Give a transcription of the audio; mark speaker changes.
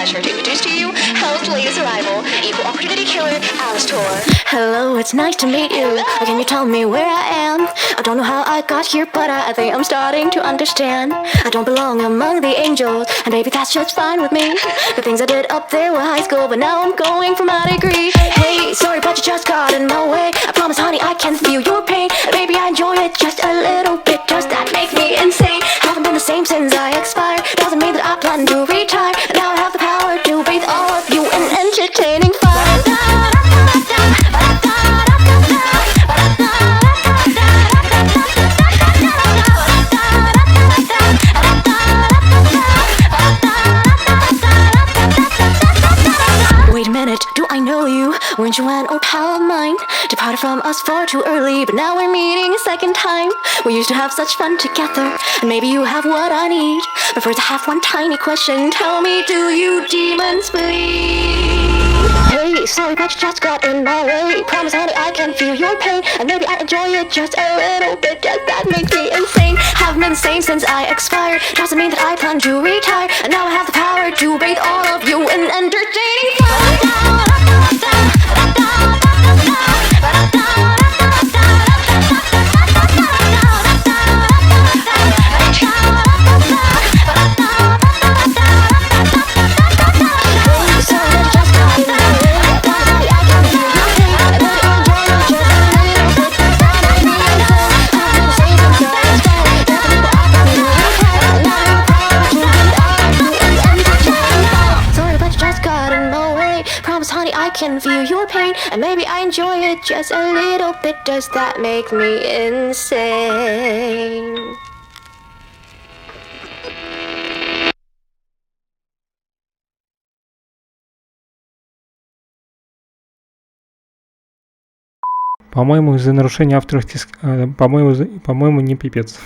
Speaker 1: pleasure to introduce to you Hell's latest arrival, equal opportunity killer, Alice Tour. Hello, it's nice to meet you. Can you tell me where I am? I don't know how I got here, but I think I'm starting to understand. I don't belong among the angels, and maybe that's just fine with me. The things I did up there were high school, but now I'm going for my degree. Hey, sorry, but you just got in my way. I promise, honey, I can feel your pain, and maybe I enjoy it just a little bit. Just that makes me insane. Haven't been the same since I expired. Doesn't mean that I plan to retire. And now I have the power to bathe all of you in entertaining fire. Wait a minute, do I know you? Weren't you an old pal of mine? Departed from us far too early, but now we're meeting a second time. We used to have such fun together, and maybe you have what I need. But first I have one tiny question. Tell me, do you demons bleed? Hey, sorry, but you just got in my way. Promise, honey, I can feel your pain, and maybe I enjoy it just a little bit. Just that makes me insane. Haven't been the same since I expired. Doesn't mean that I plan to retire. And now I have the power to bathe all of you in entertaining fire. Promise, honey, I can feel your pain, and maybe I enjoy it just a little bit. Does that make me insane?
Speaker 2: По-моему, из-за нарушения авторских... По-моему, не пипец.